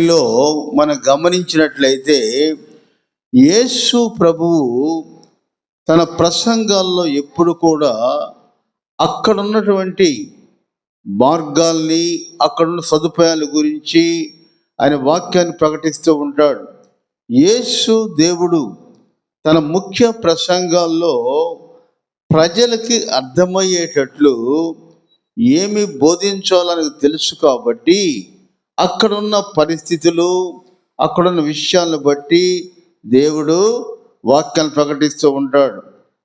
లో మనం గమనించినట్లయితే యేసు ప్రభువు తన ప్రసంగాల్లో ఎప్పుడు కూడా అక్కడ ఉన్నటువంటి మార్గాల్ని, అక్కడున్న సదుపాయాల గురించి ఆయన వాక్యాన్ని ప్రకటిస్తూ ఉంటాడు. యేసు దేవుడు తన ముఖ్య ప్రసంగాల్లో ప్రజలకి అర్థమయ్యేటట్లు ఏమి బోధించాలని తెలుసు కాబట్టి అక్కడున్న పరిస్థితులు, అక్కడున్న విషయాలను బట్టి దేవుడు వాక్యాన్ని ప్రకటిస్తూ ఉంటాడు.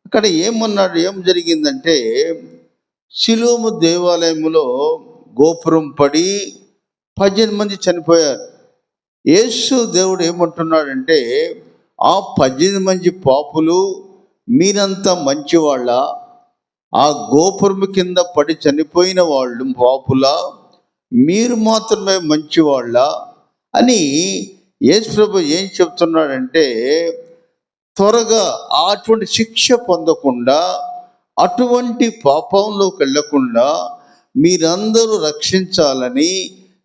అక్కడ ఏం జరిగిందంటే షిలోము దేవాలయంలో గోపురం పడి 18 మంది చనిపోయారు. యేసు దేవుడు ఏమంటున్నాడంటే, ఆ 18 మంది పాపులు మీరంతా మంచివాళ్ళ, ఆ గోపురం కింద పడి చనిపోయిన వాళ్ళు పాపులా, మీరు మాత్రమే మంచివాళ్ళ అని యేసు ప్రభు ఏం చెప్తున్నాడంటే, త్వరగా అటువంటి శిక్ష పొందకుండా, అటువంటి పాపంలోకి వెళ్ళకుండా మీరందరూ రక్షించాలని,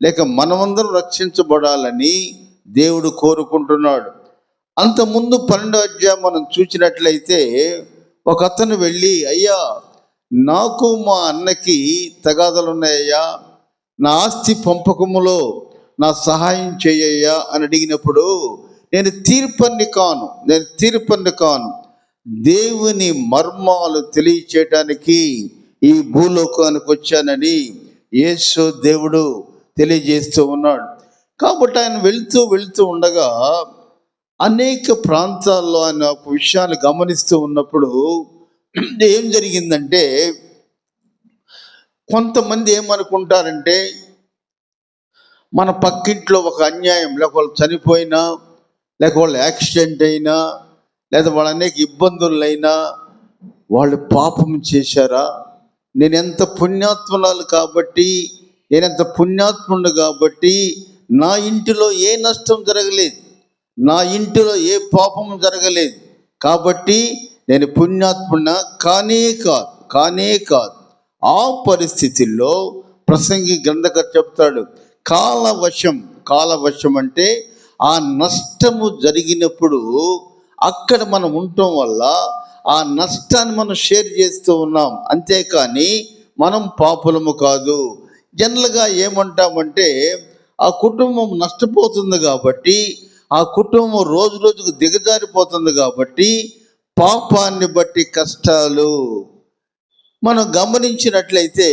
లేక మనమందరం రక్షించబడాలని దేవుడు కోరుకుంటున్నాడు. అంతకుముందు 12వ అధ్యాయం మనం చూసినట్లయితే ఒక అతను వెళ్ళి, అయ్యా నాకు మా అన్నకి తగాదలు ఉన్నాయ్యా, నా ఆస్తి పంపకములో నా సహాయం చేయయ్యా అని అడిగినప్పుడు, నేను తీర్పన్ని కాను, దేవుని మర్మాలు తెలియచేయటానికి ఈ భూలోకానికి వచ్చానని యేసు దేవుడు తెలియజేస్తూ ఉన్నాడు. కాబట్టి ఆయన వెళుతూ ఉండగా అనేక ప్రాంతాల్లో ఆయన ఒక విషయాన్ని గమనిస్తూ ఉన్నప్పుడు ఏం జరిగిందంటే, కొంతమంది ఏమనుకుంటారంటే, మన పక్కింట్లో ఒక అన్యాయం, లేక వాళ్ళు చనిపోయినా, లేక వాళ్ళు యాక్సిడెంట్ అయినా, లేదా వాళ్ళ అనేక ఇబ్బందులైనా వాళ్ళు పాపం చేశారా, నేనెంత పుణ్యాత్మురాలు కాబట్టి, నేనెంత పుణ్యాత్ముడు కాబట్టి నా ఇంటిలో ఏ నష్టం జరగలేదు, నా ఇంటిలో ఏ పాపం జరగలేదు, కాబట్టి నేను పుణ్యాత్ముడినా? కానే కాదు. ఆ పరిస్థితుల్లో ప్రసంగి గ్రంథకర్త చెప్తాడు, కాలవశం అంటే ఆ నష్టము జరిగినప్పుడు అక్కడ మనం ఉండటం వల్ల ఆ నష్టాన్ని మనం షేర్ చేస్తూ ఉన్నాం, అంతేకాని మనం పాపులము కాదు. జనరల్గా ఏమంటామంటే, ఆ కుటుంబం నష్టపోతుంది కాబట్టి, ఆ కుటుంబం రోజు రోజుకు దిగజారిపోతుంది కాబట్టి, పాపాన్ని బట్టి కష్టాలు. మనం గమనించినట్లయితే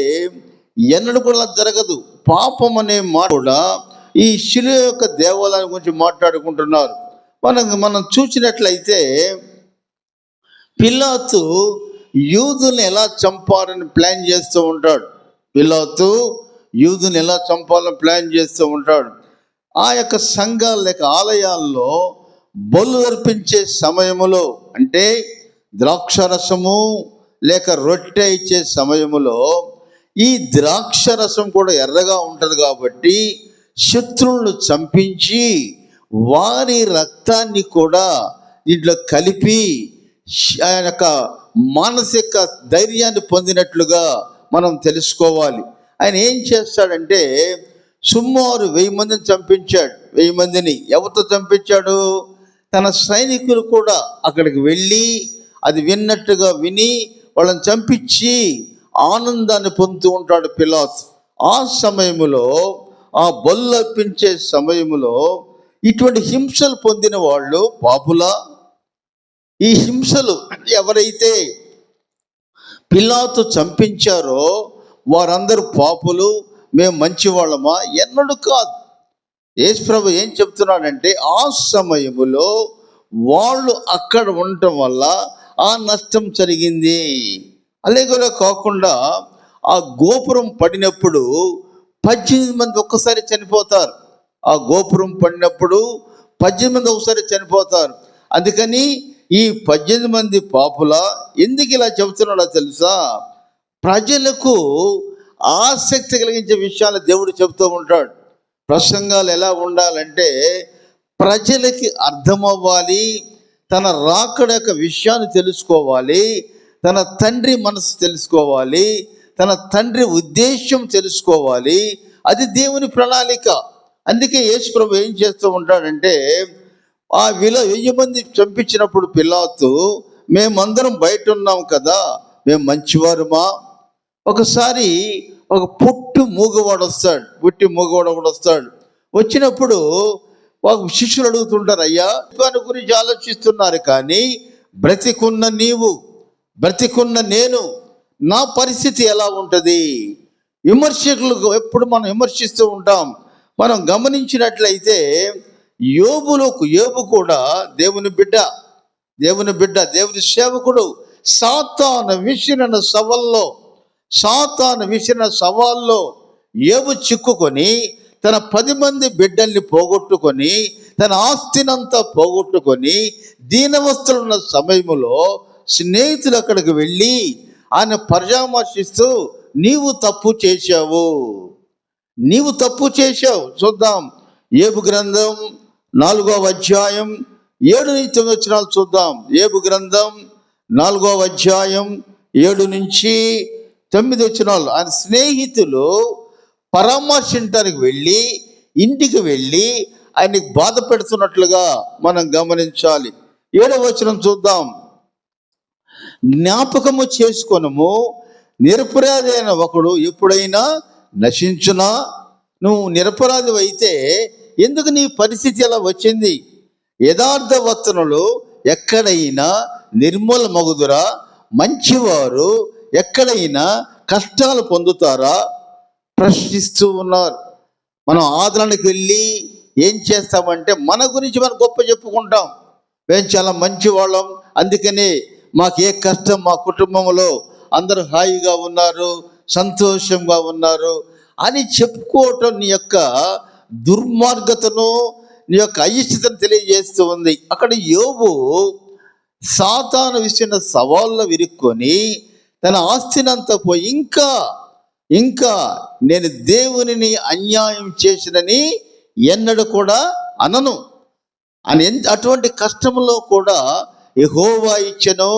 ఎన్నడూ కూడా జరగదు. పాపం అనే మాట కూడా ఈ షిలో యొక్క దేవాలయం గురించి మాట్లాడుకుంటున్నారు. మనం చూసినట్లయితే పిలాతు యూదుని ఎలా చంపాలని ప్లాన్ చేస్తూ ఉంటాడు. ఆ యొక్క సంఘాలు లేక ఆలయాల్లో బలు అర్పించే సమయములో, అంటే ద్రాక్షరసము లేక రొట్టె ఇచ్చే సమయములో ఈ ద్రాక్షరసం కూడా ఎర్రగా ఉంటుంది కాబట్టి శత్రువులను చంపించి వారి రక్తాన్ని కూడా దీంట్లో కలిపి ఆయన యొక్క మానసిక ధైర్యాన్ని పొందినట్లుగా మనం తెలుసుకోవాలి. ఆయన ఏం చేస్తాడంటే, సుమారు 1000 మందిని చంపించాడు. 1000 మందిని ఎవరితో చంపించాడు? తన సైనికులు కూడా అక్కడికి వెళ్ళి అది విన్నట్టుగా విని వాళ్ళని చంపించి ఆనందాన్ని పొందుతూ ఉంటాడు పిలాతు. ఆ సమయములో, ఆ బలు అర్పించే సమయములో ఇటువంటి హింసలు పొందిన వాళ్ళు పాపులా? ఈ హింసలు ఎవరైతే పిలాతు చంపించారో వారందరూ పాపులు, మేము మంచి వాళ్ళమా? ఎన్నడూ కాదు. యేసు ప్రభు ఏం చెప్తున్నాడంటే, ఆ సమయములో వాళ్ళు అక్కడ ఉండటం వల్ల ఆ నష్టం జరిగింది. అలాగే కాకుండా ఆ గోపురం పడినప్పుడు 18 మంది ఒక్కసారి చనిపోతారు. ఆ గోపురం పడినప్పుడు 18 మంది ఒకసారి చనిపోతారు. అందుకని ఈ 18 మంది పాపుల ఎందుకు ఇలా చెబుతున్నాడో తెలుసా? ప్రజలకు ఆసక్తి కలిగించే విషయాలు దేవుడు చెబుతూ ఉంటాడు. ప్రసంగాలు ఎలా ఉండాలంటే ప్రజలకి అర్థమవ్వాలి, తన రాకడ యొక్క విషయాన్ని తెలుసుకోవాలి, తన తండ్రి మనసు తెలుసుకోవాలి, తన తండ్రి ఉద్దేశం తెలుసుకోవాలి. అది దేవుని ప్రణాళిక. అందుకే యేసు ప్రభు ఏం చేస్తూ ఉంటాడంటే, ఆ 1000 మంది చంపించినప్పుడు పిలాతు, మేమందరం బయట ఉన్నాం కదా, మేము మంచివారుమా? ఒకసారి ఒక పుట్టి మూగవాడు ఒకడు వస్తాడు. వచ్చినప్పుడు ఒక శిష్యులు అడుగుతుంటారు, అయ్యా దాని గురించి ఆలోచిస్తున్నారు కానీ బ్రతికున్న నేను, నా పరిస్థితి ఎలా ఉంటుంది? విమర్శకులకు ఎప్పుడు మనం విమర్శిస్తూ ఉంటాం. మనం గమనించినట్లయితే యోబు కూడా దేవుని బిడ్డ, దేవుని సేవకుడు. సాతాను విసిరిన సవాల్లో యోబు చిక్కుకొని తన 10 మంది బిడ్డల్ని పోగొట్టుకొని, తన ఆస్తినంతా పోగొట్టుకొని, దీనవస్థలున్న సమయంలో స్నేహితులు అక్కడికి వెళ్ళి ఆయన పరామర్శిస్తూ, నీవు తప్పు చేశావు. చూద్దాం, యోబు గ్రంథం 4వ అధ్యాయం 7-9 చూద్దాం. యోబు గ్రంథం 4వ అధ్యాయం 7-9 ఆయన స్నేహితులు పరామర్శించడానికి వెళ్ళి, ఇంటికి వెళ్ళి ఆయన్ని బాధ పెడుతున్నట్లుగా మనం గమనించాలి. 7వ వచనం చూద్దాం. జ్ఞాపకము చేసుకొనుము, నిరపరాధి అయిన ఒకడు ఎప్పుడైనా నశించునా? నువ్వు నిరపరాధి అయితే ఎందుకు నీ పరిస్థితి ఎలా వచ్చింది? యథార్థవర్తనులు ఎక్కడైనా నిర్మూలమగుదురా? మంచివారు ఎక్కడైనా కష్టాలు పొందుతారా? ప్రశ్నిస్తూ ఉన్నారు. మనం ఆదరణకు వెళ్ళి ఏం చేస్తామంటే మన గురించి మనం గొప్ప చెప్పుకుంటాం. మేము చాలా మంచి వాళ్ళం, అందుకనే మాకు ఏ కష్టం, మా కుటుంబంలో అందరూ హాయిగా ఉన్నారు, సంతోషంగా ఉన్నారు అని చెప్పుకోవటం నీ యొక్క దుర్మార్గతను, నీ యొక్క అయిష్టతను తెలియజేస్తూ ఉంది. అక్కడ యోబు సాతాను విసిన సవాళ్ళలో విరుక్కొని తన ఆస్తినంతా పోయి ఇంకా నేను దేవునిని అన్యాయం చేసినని ఎన్నడూ కూడా అనను అని, అటువంటి కష్టంలో కూడా యెహోవా ఇచ్చెను,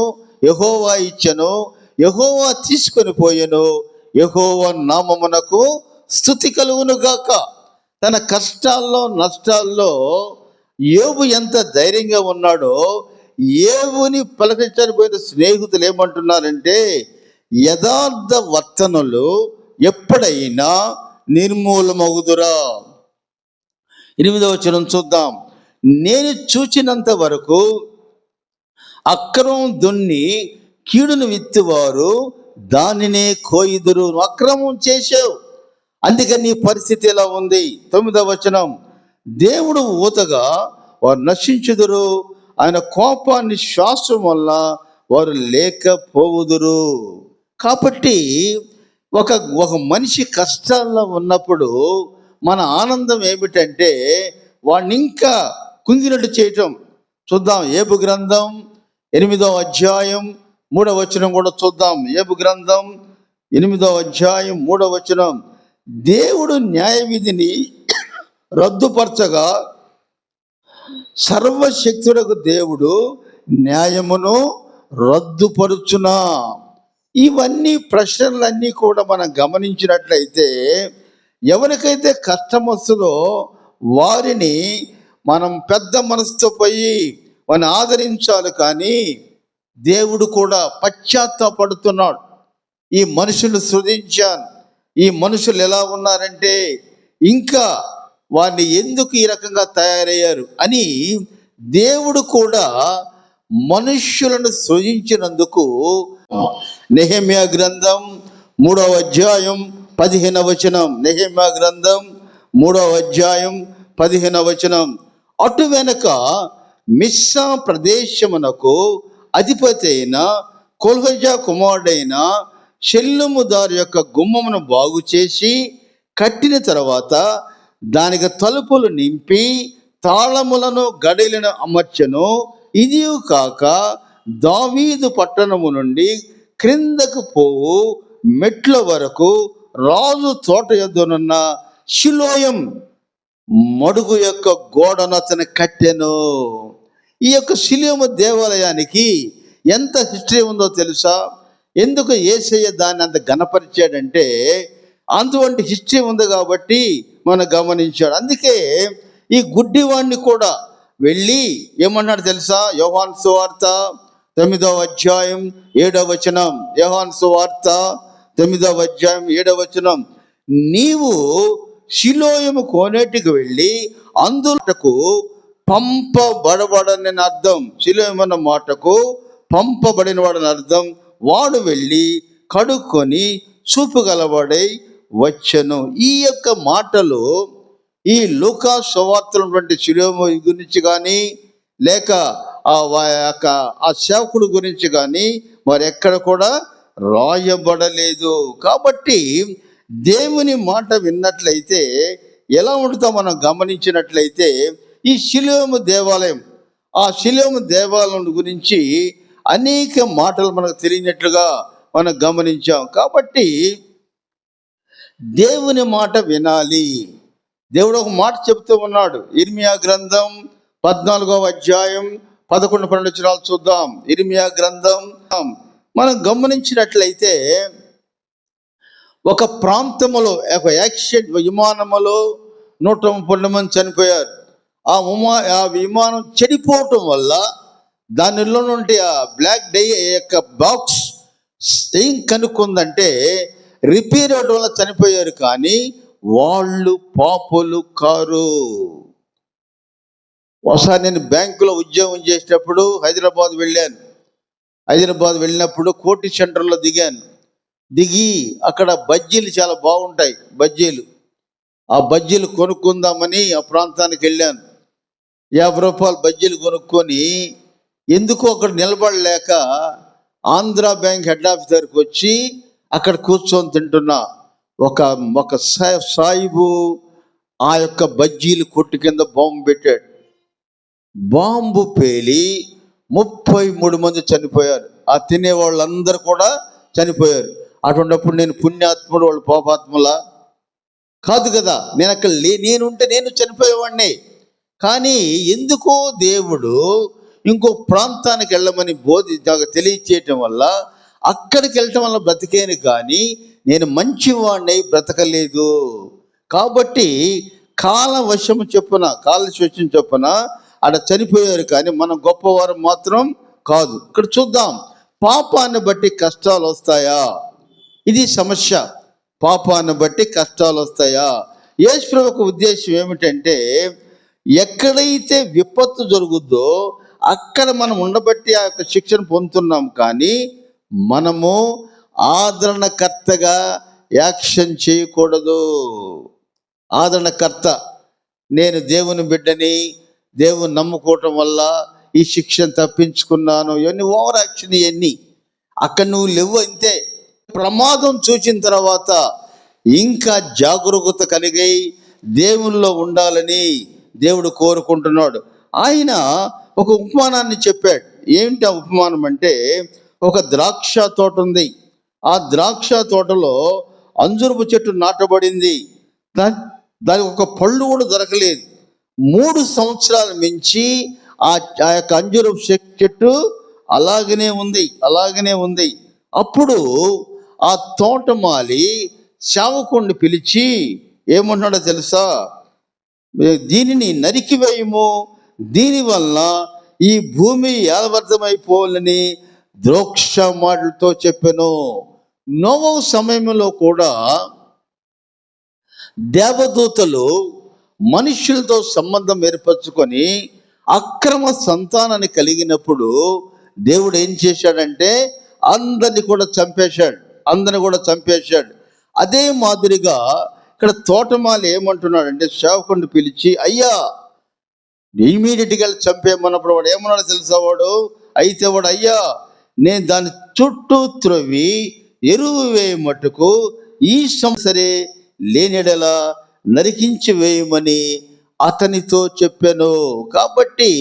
యెహోవా తీసుకొని పోయెను, యెహోవా నామమునకు స్తుతి కలుగును గాక. తన కష్టాల్లో నష్టాల్లో యోబు ఎంత ధైర్యంగా ఉన్నాడో, యోబుని పలకరించడానికి పోయిన స్నేహితులు ఏమంటున్నారంటే, యథార్థ వర్తనలు ఎప్పుడైనా నిర్మూలమగుదురా? 8వ వచనం చూద్దాం. నేను చూచినంత వరకు అక్రమం దున్ని కీడును విత్తువారు దానినే కోయుదురు. అక్రమం చేశావు, అందుకని నీ పరిస్థితి ఎలా ఉంది? 9వ వచనం. దేవుడు ఊతగా వారు నశించుదురు, ఆయన కోపాన్ని శ్వాసం వల్ల వారు లేకపోవుదురు. కాబట్టి ఒక మనిషి కష్టాల్లో ఉన్నప్పుడు మన ఆనందం ఏమిటంటే వాడిని ఇంకా కుంగినట్టు చేయటం. చూద్దాం, యోబు గ్రంథం 8వ అధ్యాయం 3వ వచనం కూడా చూద్దాం. యోబు గ్రంథం 8వ అధ్యాయం 3వ వచనం. దేవుడు న్యాయ విధిని రద్దుపరచగా సర్వశక్తుడకు దేవుడు న్యాయమును రద్దుపరుచునా? ఇవన్నీ ప్రశ్నలన్నీ కూడా మనం గమనించినట్లయితే, ఎవరికైతే కష్టం వస్తుందో వారిని మనం పెద్ద మనసుతో పోయి వారిని ఆదరించాలి. కానీ దేవుడు కూడా పశ్చాత్తాపడుతున్నాడు. ఈ మనుషులు సృజించాను, ఈ మనుషులు ఎలా ఉన్నారంటే ఇంకా వారిని ఎందుకు ఈ రకంగా తయారయ్యారు అని దేవుడు కూడా మనుష్యులను సృజించినందుకు నెహెమ్యా గ్రంథం 3వ అధ్యాయం 15వ వచనం. నెహెమ్యా గ్రంథం 3వ అధ్యాయం 15వ వచనం. అటు వెనక మిస్సా ప్రదేశమునకు అధిపతి అయిన కొల్హోజా కుమారుడైన షెల్లుముదారు యొక్క గుమ్మమును బాగు చేసి కట్టిన తర్వాత దానికి తలుపులు నింపి తాళములను గడిలను అమర్చెను. ఇది కాక దావీదు పట్టణము నుండి క్రిందకు పోవు మెట్ల వరకు రాజు తోట యొద్దనున్న షిలోయం మడుగు యొక్క గోడను అతను కట్టెను. ఈ యొక్క షిలోము దేవాలయానికి ఎంత హిస్టరీ ఉందో తెలుసా? ఎందుకు యేసయ్య దాన్ని అంత ఘనపరిచాడంటే అటువంటి హిస్టరీ ఉంది కాబట్టి మనం గమనించాడు. అందుకే ఈ గుడ్డివాణ్ణి కూడా వెళ్ళి ఏమన్నాడు తెలుసా? యోహాను సువార్త 9వ అధ్యాయం 7వ వచనం. యోహాను సువార్త 9వ అధ్యాయం 7వ వచనం. నీవు సిలోయము కోనేటికి వెళ్ళి అందులకు పంపబడబడని అర్థం. సిలోయము అన్న మాటకు పంపబడిన వాడని అర్థం. వాడు వెళ్ళి కడుక్కొని చూపు గలవాడై వచ్చెను. ఈ యొక్క మాటలు ఈ లూకా సువార్తలటువంటి సిలోయము గురించి కానీ లేక ఆ సేవకుడు గురించి కానీ మరి ఎక్కడ కూడా రాయబడలేదు. కాబట్టి దేవుని మాట విన్నట్లయితే ఎలా ఉంటుందో మనం గమనించినట్లయితే ఈ సిలోయము దేవాలయం, ఆ సిలోయము దేవాలయం గురించి అనేక మాటలు మనకు తెలియనట్లుగా మనం గమనించాం. కాబట్టి దేవుని మాట వినాలి. దేవుడు ఒక మాట చెబుతూ ఉన్నాడు. ఇర్మియా గ్రంథం 14వ అధ్యాయం 11, 12 వచనాలు చూద్దాం. ఇర్మియా గ్రంథం మనం గమనించినట్లయితే ఒక ప్రాంతములో ఒక యాక్సిడెంట్, విమానములో 130 మంది చనిపోయారు. ఆ విమానం చెడిపోవటం వల్ల దానిలో నుండి ఆ బ్లాక్ డై యొక్క బాక్స్ ఏం కనుక్కుందంటే రిపేర్ అవడం వల్ల చనిపోయారు, కానీ వాళ్ళు పాపులు కారు. ఒకసారి నేను బ్యాంకులో ఉద్యోగం చేసేటప్పుడు హైదరాబాద్ వెళ్ళినప్పుడు కోటి సెంటర్లో దిగి అక్కడ బజ్జీలు చాలా బాగుంటాయి. ఆ బజ్జీలు కొనుక్కుందామని ఆ ప్రాంతానికి వెళ్ళాను. 50 రూపాయలు బజ్జీలు కొనుక్కొని ఎందుకో అక్కడ నిలబడలేక ఆంధ్ర బ్యాంక్ హెడ్ ఆఫీస్ దగ్గరికి వచ్చి అక్కడ కూర్చొని తింటున్నా. ఒక సాయిబు ఆ యొక్క బజ్జీలు కొట్టు కింద బాంబు పెట్టాడు. బాంబు పేలి 33 మంది చనిపోయారు. ఆ తినే వాళ్ళందరూ కూడా చనిపోయారు. అటువంటిప్పుడు నేను పుణ్యాత్ముడు, వాళ్ళు పాపాత్ములా? కాదు కదా. నేను అక్కడ నేనుంటే నేను చనిపోయేవాడిని. కానీ ఎందుకో దేవుడు ఇంకో ప్రాంతానికి వెళ్ళమని తెలియచేయటం వల్ల అక్కడికి వెళ్ళటం వల్ల బ్రతికేను, కానీ నేను మంచివాడిని బ్రతకలేదు. కాబట్టి కాలవశం చొప్పున అక్కడ చనిపోయారు, కానీ మనం గొప్పవారు మాత్రం కాదు. ఇక్కడ చూద్దాం, పాపాన్ని బట్టి కష్టాలు వస్తాయా? ఇది సమస్య. పాపాన్ని బట్టి కష్టాలు వస్తాయా? యేసు ప్రభువు ఉద్దేశం ఏమిటంటే ఎక్కడైతే విపత్తు జరుగుద్దో అక్కడ మనం ఉండబట్టి ఆ యొక్క శిక్షను పొందుతున్నాం, కానీ మనము ఆదరణకర్తగా యాక్షన్ చేయకూడదు. ఆదరణకర్త, నేను దేవుని బిడ్డని, దేవుని నమ్ముకోవటం వల్ల ఈ శిక్షను తప్పించుకున్నాను, ఇవన్నీ ఓవర్ యాక్షన్. ఇవన్నీ అక్కడ నువ్వు లేవు. అంతే. ప్రమాదం చూసిన తర్వాత ఇంకా జాగరూకత కలిగి దేవునిలో ఉండాలని దేవుడు కోరుకుంటున్నాడు. ఆయన ఒక ఉపమానాన్ని చెప్పాడు. ఏమిటి ఆ ఉపమానం అంటే, ఒక ద్రాక్ష తోట ఉంది. ఆ ద్రాక్ష తోటలో అంజూరపు చెట్టు నాటబడింది. దానికి ఒక పళ్ళు కూడా దొరకలేదు. 3 సంవత్సరాలు మించి ఆ యొక్క అంజూరపు చెట్టు అలాగనే ఉంది. అప్పుడు ఆ తోటమాలి సేవకుణ్ణి పిలిచి ఏమంటున్నాడో తెలుసా? దీనిని నరికివేయము, దీనివల్ల ఈ భూమి ఏలవర్ధమైపోవాలని ద్రోక్ష మాటలతో చెప్పాను. నోవహు సమయంలో కూడా దేవదూతలు మనుషులతో సంబంధం ఏర్పరచుకొని అక్రమ సంతానాన్ని కలిగినప్పుడు దేవుడు ఏం చేశాడంటే అందరిని కూడా చంపేశాడు. అదే మాదిరిగా ఇక్కడ తోటమాలి ఏమంటున్నాడంటే సేవకుడిని పిలిచి, అయ్యా ఇమీడియట్గా చంపేయమన్నప్పుడు వాడు ఏమన్నాడో తెలుసా? వాడు అయ్యా, నేను దాని చుట్టూ త్రవ్వి ఎరువు వేయమట్టుకు ఈ సరే లేనిడలా నరికించి వేయమని అతనితో చెప్పాను. కాబట్టి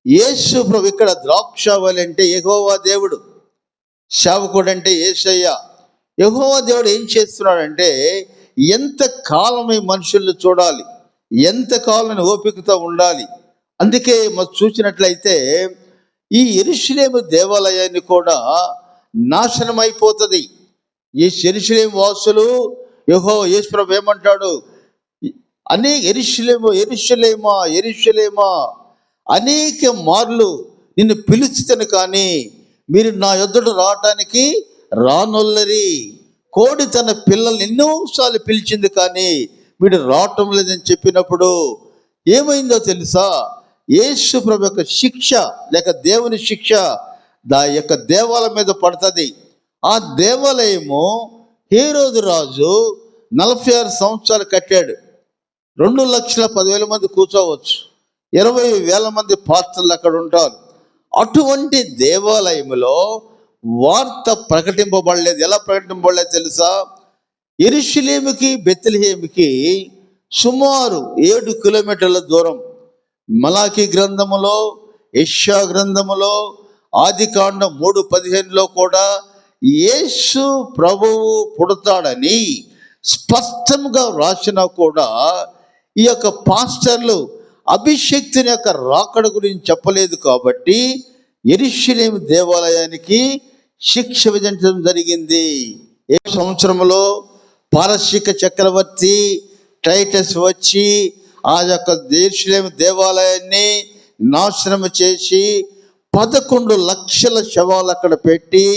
యేసు ప్రభు ఇక్కడ ద్రాక్షావళి అంటే యెహోవా దేవుడు, సేవకుడు అంటే యేసయ్య. యెహోవా దేవుడు ఏం చేస్తున్నాడంటే ఎంత కాలం ఈ మనుషుల్ని చూడాలి, ఎంత కాలం ఓపికతో ఉండాలి. అందుకే మనం చూసినట్లయితే ఈ యెరూషలేము దేవాలయాన్ని కూడా నాశనం అయిపోతుంది. ఈ యెరూషలేము వాసులు యేసు ప్రభు ఏమంటాడు? ఎరుషలేము ఎరుషలేమా ఎరుషలేమా, అనేక మార్లు నిన్ను పిలుచుతాను కానీ మీరు నా యొద్దకు రావటానికి రానొల్లరి. కోడి తన పిల్లల్ని ఎన్నోసార్లు పిలిచింది కానీ వీడు రావటం లేదని చెప్పినప్పుడు ఏమైందో తెలుసా? యేసు ప్రభు యొక్క శిక్ష లేక దేవుని శిక్ష యొక్క దేవాలయం మీద పడుతుంది. ఆ దేవాలయము హేరోదు రాజు 46 సంవత్సరాలు కట్టాడు. 2,10,000 మంది కూర్చోవచ్చు, 20,000 మంది పాస్టర్లు అక్కడ ఉంటారు. అటువంటి దేవాలయంలో వార్త ప్రకటింపబడలేదు. ఎలా ప్రకటింపబడలేదు తెలుసా? యెరూషలేముకి బెత్లెహేముకి సుమారు 7 కిలోమీటర్ల దూరం. మలాకి గ్రంథములో, యెషయా గ్రంథములో, ఆదికాండం 3:15లో కూడా యేసు ప్రభువు పుడతాడని స్పష్టంగా రాసినా కూడా ఈ యొక్క పాస్టర్లు అభిషేక్తుని యొక్క రాకడ గురించి చెప్పలేదు. కాబట్టి యెరూషలేము దేవాలయానికి శిక్ష విధించడం జరిగింది. ఏ సంవత్సరంలో పారసీక చక్రవర్తి టైటస్ వచ్చి ఆ యొక్క యెరూషలేము దేవాలయాన్ని నాశనం చేసి 11 లక్షల శవాలు అక్కడ పెట్టి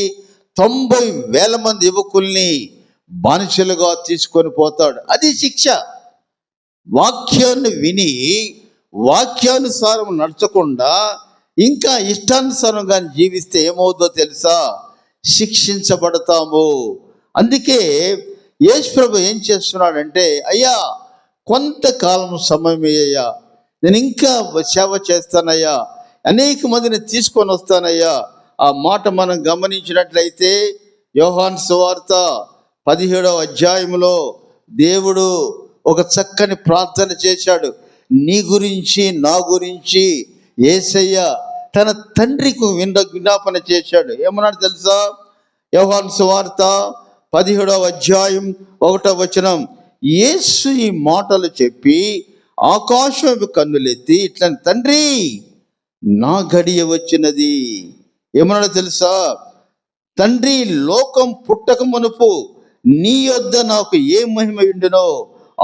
90,000 మంది యువకుల్ని బానిసలుగా తీసుకొని పోతాడు. అది శిక్ష. వాక్యాన్ని విని వాక్యానుసారం నడచకుండా ఇంకా ఇష్టానుసారంగా జీవిస్తే ఏమవుతుందో తెలుసా? శిక్షించబడతాము. అందుకే యేసు ప్రభు ఏం చేస్తున్నాడంటే, అయ్యా కొంతకాలం సమయం అయ్యా, నేను ఇంకా సేవ చేస్తానయ్యా, అనేక మందిని తీసుకొని వస్తానయ్యా. ఆ మాట మనం గమనించినట్లయితే యోహాను సువార్త 17వ అధ్యాయంలో దేవుడు ఒక చక్కని ప్రార్థన చేశాడు. నీ గురించి నా గురించి యేసయ్య తన తండ్రికి విజ్ఞాపన చేశాడు. ఏమన్నాడు తెలుసా? యోహాను సువార్త 17వ అధ్యాయం 1వ వచనం, యేసు ఈ మాటలు చెప్పి ఆకాశం కన్నులెత్తి ఇట్లా, తండ్రి నా గడియ వచ్చినది. ఏమన్నాడో తెలుసా? తండ్రి, లోకం పుట్టక మునుపు నీ యొద్ద నాకు ఏ మహిమ ఉండునో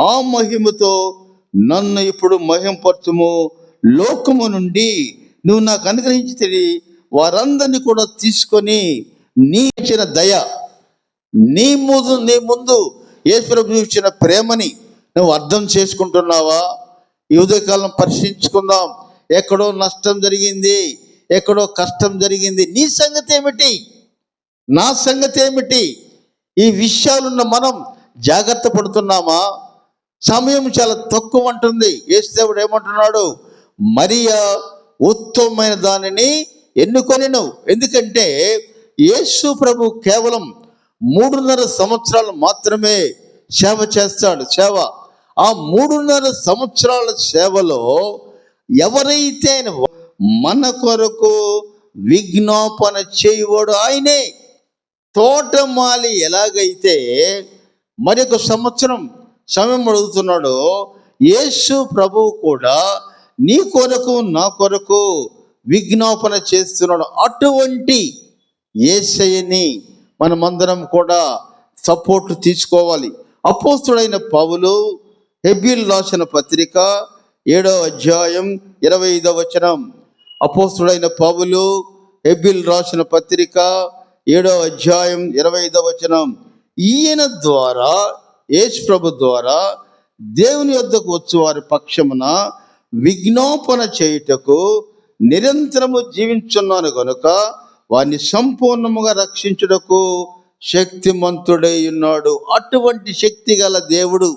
ఆ మహిమతో నన్ను ఇప్పుడు మహింపరచుము. లోకము నుండి నువ్వు నాకు అనుగ్రహించి వారందరినీ కూడా తీసుకొని నీ ఇచ్చిన దయ, నీ ముందు యేసు ప్రభు ఇచ్చిన ప్రేమని నువ్వు అర్థం చేసుకుంటున్నావా? ఈ ఉదయకాలం పరిశీలించుకుందాం. ఎక్కడో నష్టం జరిగింది, ఎక్కడో కష్టం జరిగింది. నీ సంగతి ఏమిటి? నా సంగతి ఏమిటి? ఈ విషయాలున్న మనం జాగ్రత్త పడుతున్నామా? సమయం చాలా తక్కువ అంటుంది. యేసు దేవుడు ఏమంటున్నాడు? మరియా ఉత్తమమైన దానిని ఎన్నుకొనెను. ఎందుకంటే యేసు ప్రభు కేవలం 3.5 సంవత్సరాలు మాత్రమే సేవ చేస్తాడు. ఆ 3.5 సంవత్సరాల సేవలో ఎవరైతే మన కొరకు విజ్ఞాపన చేయవాడు ఆయనే. తోటమాలి ఎలాగైతే మరొక సంవత్సరం సమయం అడుగుతున్నాడో, యేసు ప్రభువు కూడా నీ కొరకు నా కొరకు విజ్ఞాపన చేస్తున్నాడు. అటువంటి యేసయ్యని మనమందరం కూడా సపోర్ట్ తీసుకోవాలి. అపోస్తుడైన పౌలు హెబ్రీయులకు రాసిన పత్రిక 7వ అధ్యాయం 25వ వచనం. అపోస్తుడైన పౌలు హెబ్రీయులకు రాసిన పత్రిక 7వ అధ్యాయం 25వ వచనం. ఈయన ద్వారా, యేసు ప్రభు ద్వారా దేవుని యొద్దకు వచ్చు వారి పక్షమున విజ్ఞాపన చేయుటకు నిరంతరము జీవించున్నాను గనుక వారిని సంపూర్ణముగా రక్షించుటకు శక్తిమంతుడై ఉన్నాడు. అటువంటి శక్తి గల దేవుడు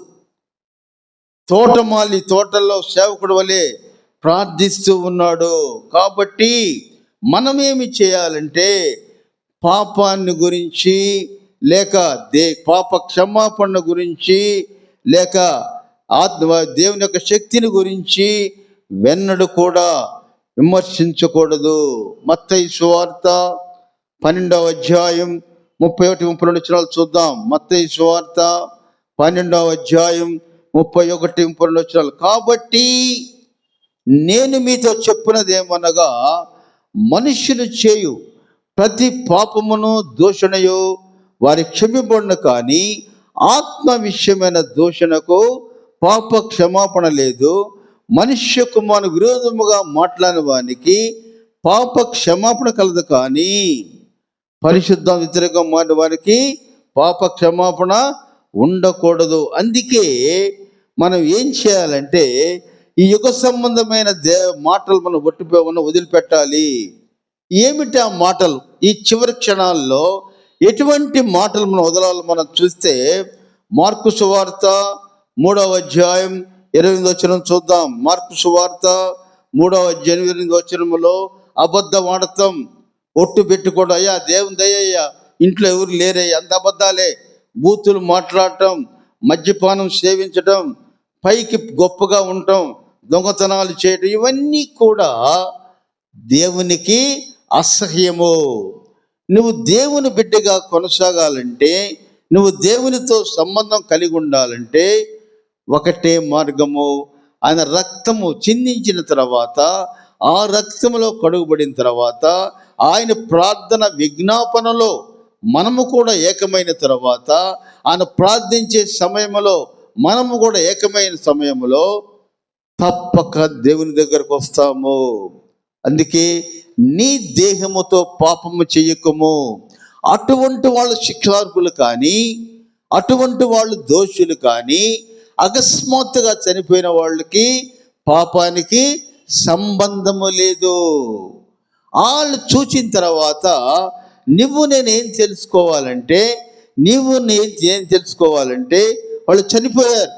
తోటమాలి తోటల్లో సేవకుడు వలె ప్రార్థిస్తూ ఉన్నాడు. కాబట్టి మనమేమి చేయాలంటే పాపాన్ని గురించి లేక పాప క్షమాపణ గురించి లేక దేవుని యొక్క శక్తిని గురించి వెన్నడు కూడా విమర్శించకూడదు. మత్తయి సువార్త 12వ అధ్యాయం 31-32 వచనాలు చూద్దాం. మత్తయి సువార్త 12వ అధ్యాయం 31-32 వచనాలు. కాబట్టి నేను మీతో చెప్పినది ఏమనగా, మనుష్యులు చేయు ప్రతి పాపమును దూషణయు వారి క్షమింపబడును, కానీ ఆత్మ విషయమైన దూషణకు పాప క్షమాపణ లేదు. మనుష్య కుమారుని విరోధముగా మాట్లాడిన వానికి పాప క్షమాపణ కలదు, కానీ పరిశుద్ధ వ్యతిరేకంగా మారిన వారికి పాప క్షమాపణ ఉండకూడదు. అందుకే మనం ఏం చేయాలంటే ఈ యుగ సంబంధమైన మాటలు మనం వదిలిపెట్టాలి. ఏమిటి ఆ మాటలు? ఈ చివరి క్షణాల్లో ఎటువంటి మాటలు మనం వదలాలి? మనం చూస్తే మార్కు సువార్త 3వ అధ్యాయం 28వ వచనం చూద్దాం. మార్కు సువార్త 3వ అధ్యాయం 28వ వచనంలో అబద్ధం ఆడతాం, ఒట్టు పెట్టుకోవడం, అయ్యా దేవుని దయ్యా ఇంట్లో ఎవరు లేరయ్యా, అంత అబద్ధాలే, బూతులు మాట్లాడటం, మద్యపానం సేవించడం, పైకి గొప్పగా ఉండటం, దొంగతనాలు చేయటం, ఇవన్నీ కూడా దేవునికి అసహ్యము. నువ్వు దేవుని బిడ్డగా కొనసాగాలంటే, నువ్వు దేవునితో సంబంధం కలిగి ఉండాలంటే ఒకటే మార్గము. ఆయన రక్తము చిందించిన తర్వాత, ఆ రక్తములో కడుగుబడిన తర్వాత, ఆయన ప్రార్థన విజ్ఞాపనలో మనము కూడా ఏకమైన తర్వాత, ఆయన ప్రార్థించే సమయంలో మనము కూడా ఏకమైన సమయంలో తప్పక దేవుని దగ్గరకు వస్తాము. అందుకే నీ దేహముతో పాపము చెయ్యకము. అటువంటి వాళ్ళు శిక్షార్హులు కానీ, అటువంటి వాళ్ళు దోషులు కానీ, అకస్మాత్తుగా చనిపోయిన వాళ్ళకి పాపానికి సంబంధము లేదు. వాళ్ళు చూచిన తర్వాత నేనేం తెలుసుకోవాలంటే వాళ్ళు చనిపోయారు,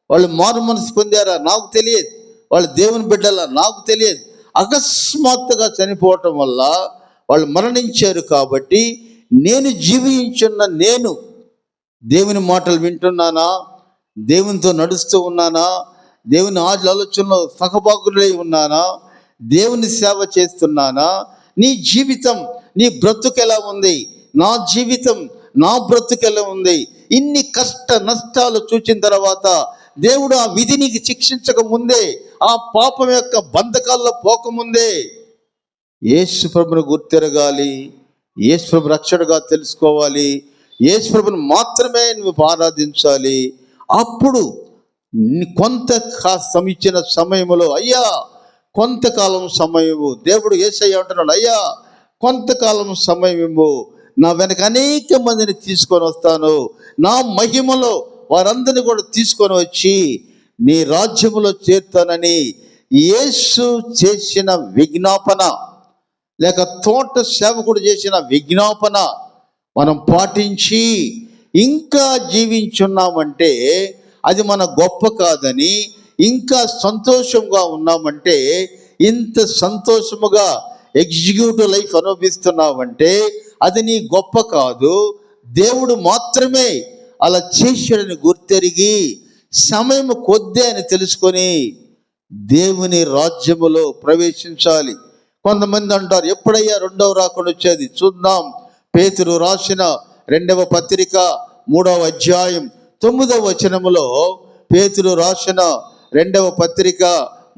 వాళ్ళు మారు మనసు పొందారా నాకు తెలియదు, వాళ్ళు దేవుని బిడ్డలా నాకు తెలియదు. అకస్మాత్తుగా చనిపోవటం వల్ల వాళ్ళు మరణించారు. కాబట్టి నేను జీవించున్న నేను దేవుని మాటలు వింటున్నానా, దేవునితో నడుస్తూ ఉన్నానా, దేవుని ఆలోచనలో సహభాగులై ఉన్నానా, దేవుని సేవ చేస్తున్నానా? నీ జీవితం, నీ బ్రతుకు ఎలా ఉంది? నా జీవితం, నా బ్రతుకు ఎలా ఉంది? ఇన్ని కష్ట నష్టాలు చూచిన తర్వాత దేవుడు ఆ విధిని శిక్షించక ముందే, ఆ పాపం యొక్క బంధకాల్లో పోకముందే యేసు ప్రభుని గుర్తెరగాలి, యేసు ప్రభు రక్షణగా తెలుసుకోవాలి, యేసు ప్రభుని మాత్రమే నువ్వు ఆరాధించాలి. అప్పుడు కొంత ఇచ్చిన సమయంలో, అయ్యా కొంతకాలం సమయము, దేవుడు యేసయ్య అంటున్నాడు, అయ్యా కొంతకాలం సమయము, నా వెనక అనేక మందిని తీసుకొని వస్తాను, నా మహిమలో వారందరినీ కూడా తీసుకొని వచ్చి నీ రాజ్యములో చేర్తానని యేసు చేసిన విజ్ఞాపన, లేక తోట సేవకుడు చేసిన విజ్ఞాపన మనం పాటించి ఇంకా జీవించున్నామంటే అది మన గొప్ప కాదని, ఇంకా సంతోషంగా ఉన్నామంటే, ఇంత సంతోషముగా ఎగ్జిక్యూటివ్ లైఫ్ అనుభవిస్తున్నామంటే అది నీ గొప్ప కాదు, దేవుడు మాత్రమే అలా చేశాడని గుర్తెరిగి సమయం కొద్దే అని తెలుసుకొని దేవుని రాజ్యములో ప్రవేశించాలి. కొంతమంది అంటారు, ఎప్పుడయ్యా రెండవ రాకడ వచ్చేది? చూద్దాం. పేతురు రాసిన 2వ పత్రిక 3వ అధ్యాయం 9వ వచనములో, పేతురు రాసిన 2వ పత్రిక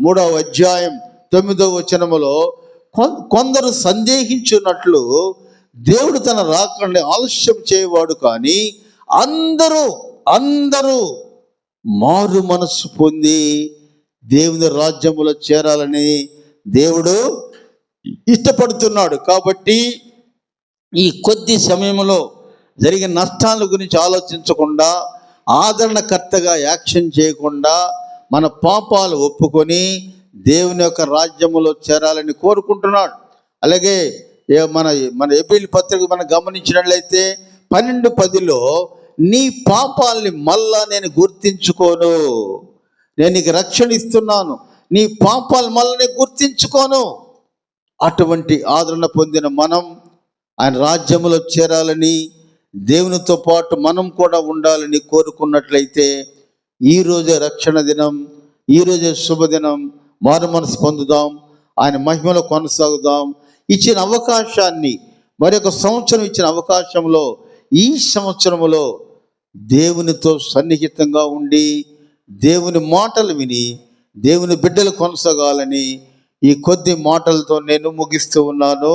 3వ అధ్యాయం 9వ వచనములో, కొందరు సందేహించున్నట్లు దేవుడు తన రాకడని ఆలస్యం చేయవాడు, కానీ అందరూ మారు మనస్సు పొంది దేవుని రాజ్యములో చేరాలని దేవుడు ఇష్టపడుతున్నాడు. కాబట్టి ఈ కొద్ది సమయంలో జరిగిన నష్టాల గురించి ఆలోచించకుండా, ఆదరణకర్తగా యాక్షన్ చేయకుండా, మన పాపాలు ఒప్పుకొని దేవుని యొక్క రాజ్యములో చేరాలని కోరుకుంటున్నాడు. అలాగే మన ఎబ్రీలు పత్రిక మనం గమనించినట్లయితే 12:10లో, నీ పాపాలని మళ్ళా నేను గుర్తించుకోను, నేను నీకు రక్షణ ఇస్తున్నాను, నీ పాపాలు మళ్ళా నేను గుర్తించుకోను. అటువంటి ఆదరణ పొందిన మనం ఆయన రాజ్యములో చేరాలని, దేవునితో పాటు మనం కూడా ఉండాలని కోరుకున్నట్లయితే ఈరోజే రక్షణ దినం, ఈరోజే శుభదినం. మారు మనసు పొందుదాం, ఆయన మహిమలో కొనసాగుదాం. ఇచ్చిన అవకాశాన్ని, మరొక సంవత్సరం ఇచ్చిన అవకాశంలో ఈ సంవత్సరములో దేవునితో సన్నిహితంగా ఉండి దేవుని మాటలు విని దేవుని బిడ్డలు కొనసాగాలని ఈ కొద్ది మాటలతో నేను ముగిస్తూ ఉన్నాను.